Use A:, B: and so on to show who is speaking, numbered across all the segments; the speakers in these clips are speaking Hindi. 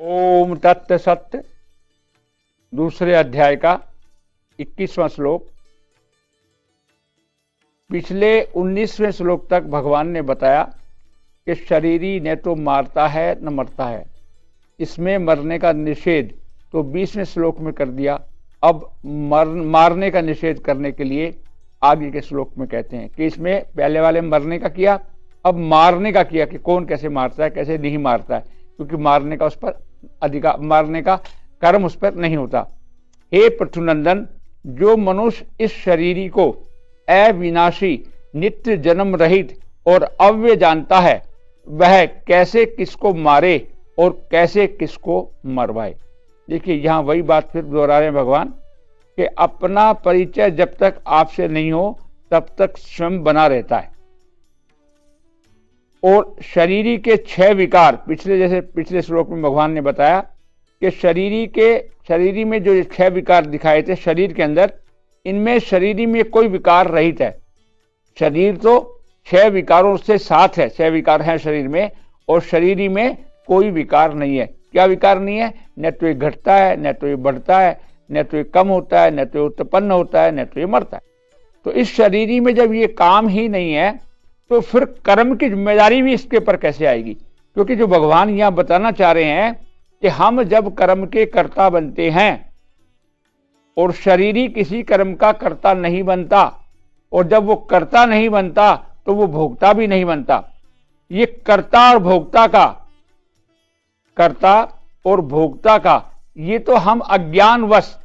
A: ओम तत्त सत्य दूसरे अध्याय का 21वां श्लोक। पिछले 19वें श्लोक तक भगवान ने बताया कि शरीरी न तो मारता है न मरता है, इसमें मरने का निषेध तो 20वें श्लोक में कर दिया। अब मारने का निषेध करने के लिए आगे के श्लोक में कहते हैं कि इसमें पहले वाले मरने का किया, अब मारने का किया कि कौन कैसे मारता है कैसे नहीं मारता है, क्योंकि मारने का उस पर मारने का कर्म उस पर नहीं होता। हे पृथुनंदन, जो मनुष्य इस शरीरी को अविनाशी नित्य जन्म रहित और अव्यय जानता है, वह कैसे किसको मारे और कैसे किसको मरवाए। देखिए यहां वही बात फिर दोहरा रहे हैं भगवान कि अपना परिचय जब तक आपसे नहीं हो तब तक स्वयं बना रहता है। और शरीरी के 6 विकार पिछले श्लोक में भगवान ने बताया कि शरीरी में जो 6 विकार दिखाए थे शरीर के अंदर, इनमें शरीरी में कोई विकार रहित है। शरीर तो 6 विकारों से साथ है, 6 विकार हैं शरीर में, और शरीरी में कोई विकार नहीं है। क्या विकार नहीं है? न तो ये घटता है, न तो ये बढ़ता है, न तो ये कम होता है, न तो ये उत्पन्न होता है, न तो ये मरता है। तो इस शरीरी में जब ये काम ही नहीं है तो फिर कर्म की जिम्मेदारी भी इसके ऊपर कैसे आएगी? क्योंकि जो भगवान यहां बताना चाह रहे हैं कि हम जब कर्म के कर्ता बनते हैं और शरीरी किसी कर्म का कर्ता नहीं बनता, और जब वो कर्ता नहीं बनता तो वो भोक्ता भी नहीं बनता। ये कर्ता और भोक्ता का ये तो हम अज्ञानवश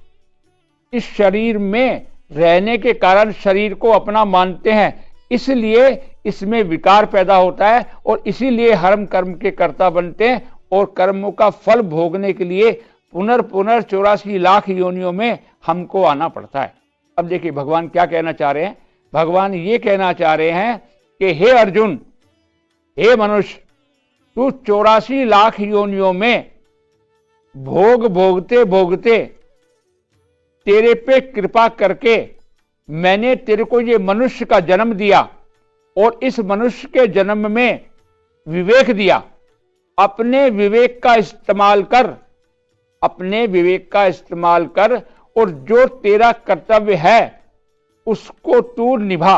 A: इस शरीर में रहने के कारण शरीर को अपना मानते हैं, इसलिए इसमें विकार पैदा होता है और इसीलिए हम कर्म के कर्ता बनते हैं और कर्मों का फल भोगने के लिए पुनर् 84 लाख योनियों में हमको आना पड़ता है। अब देखिए भगवान क्या कहना चाह रहे हैं। भगवान ये कहना चाह रहे हैं कि हे अर्जुन, हे मनुष्य, तू 84 लाख योनियों में भोगते भोगते तेरे पे कृपा करके मैंने तेरे को ये मनुष्य का जन्म दिया और इस मनुष्य के जन्म में विवेक दिया। अपने विवेक का इस्तेमाल कर और जो तेरा कर्तव्य है उसको तू निभा,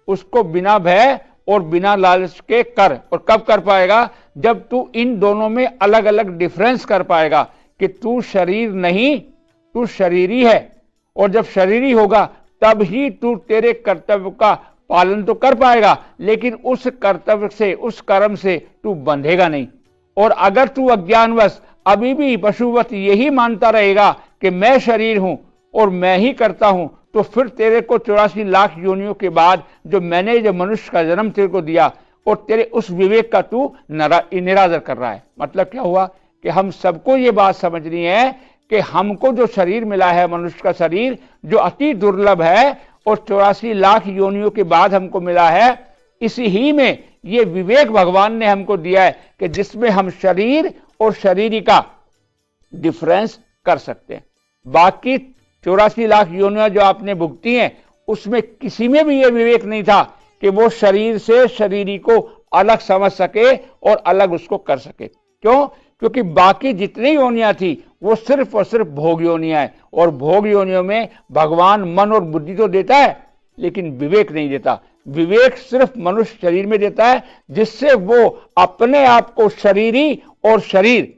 A: उसको बिना भय और बिना लालच के कर। और कब कर पाएगा? जब तू इन दोनों में अलग अलग डिफरेंस कर पाएगा कि तू शरीर नहीं, तू शरीरी है, और जब शरीरी होगा तब ही तू तेरे कर्तव्य का पालन तो कर पाएगा, लेकिन उस कर्तव्य से, उस कर्म से तू बंधेगा नहीं। और अगर तू अज्ञानवश अभी भी पशुवत यही मानता रहेगा कि मैं शरीर हूं और मैं ही करता हूं, तो फिर तेरे को 84 लाख योनियों के बाद जो मैंने जो मनुष्य का जन्म तेरे को दिया और तेरे उस विवेक का तू निरादर कर रहा है। मतलब क्या हुआ कि हम सबको ये बात समझनी है कि हमको जो शरीर मिला है, मनुष्य का शरीर जो अति दुर्लभ है और 84 लाख योनियों के बाद हमको मिला है, इसी ही में ये विवेक भगवान ने हमको दिया है कि जिसमें हम शरीर और शरीरी का डिफरेंस कर सकते हैं। बाकी 84 लाख योनियां जो आपने भुगती हैं उसमें किसी में भी ये विवेक नहीं था कि वो शरीर से शरीरी को अलग समझ सके और अलग उसको कर सके। क्यों? क्योंकि बाकी जितनी योनियां थी वो सिर्फ और सिर्फ भोग योनियां है, और भोग योनियों में भगवान मन और बुद्धि तो देता है लेकिन विवेक नहीं देता। विवेक सिर्फ मनुष्य शरीर में देता है, जिससे वो अपने आप को शरीरी और शरीर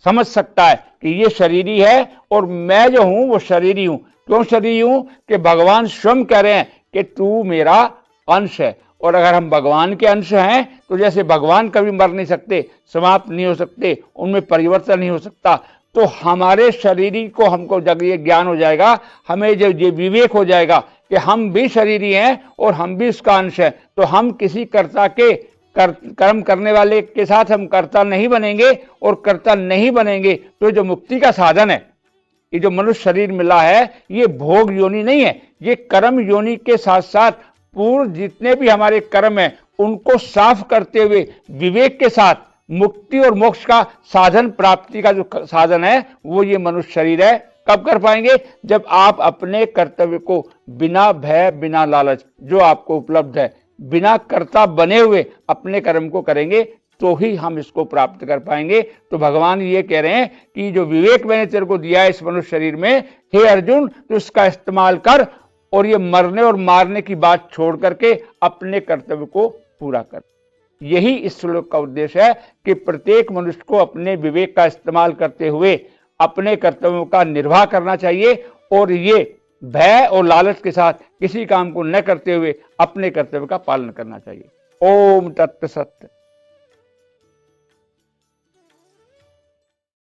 A: समझ सकता है कि ये शरीरी है और मैं जो हूं वो शरीरी हूं। क्यों शरीरी हूं? कि भगवान स्वयं कह रहे हैं कि तू मेरा अंश है, और अगर हम भगवान के अंश हैं तो जैसे भगवान कभी मर नहीं सकते, समाप्त नहीं हो सकते, उनमें परिवर्तन नहीं हो सकता, तो हमारे शरीरी को हमको जब ये ज्ञान हो जाएगा, हमें जब ये विवेक हो जाएगा कि हम भी शरीरी हैं और हम भी उसका अंश है, तो हम किसी कर्ता के कर्म करने वाले के साथ हम कर्ता नहीं बनेंगे, और कर्ता नहीं बनेंगे तो जो मुक्ति का साधन है, ये जो मनुष्य शरीर मिला है, ये भोग योनि नहीं है, ये कर्म योनि के साथ साथ पूर्व जितने भी हमारे कर्म हैं उनको साफ करते हुए विवेक के साथ मुक्ति और मोक्ष का साधन, प्राप्ति का जो साधन है वो ये मनुष्य शरीर है। कब कर पाएंगे? जब आप अपने कर्तव्य को बिना भय बिना लालच जो आपको उपलब्ध है, बिना कर्ता बने हुए अपने कर्म को करेंगे, तो ही हम इसको प्राप्त कर पाएंगे। तो भगवान ये कह रहे हैं कि जो विवेक मैंने तेरे को दिया है इस मनुष्य शरीर में, हे अर्जुन, तो इसका इस्तेमाल कर और ये मरने और मारने की बात छोड़ करके अपने कर्तव्य को पूरा कर। यही इस श्लोक का उद्देश्य है कि प्रत्येक मनुष्य को अपने विवेक का इस्तेमाल करते हुए अपने कर्तव्यों का निर्वाह करना चाहिए और ये भय और लालच के साथ किसी काम को न करते हुए अपने कर्तव्य का पालन करना चाहिए। ओम तत्सत।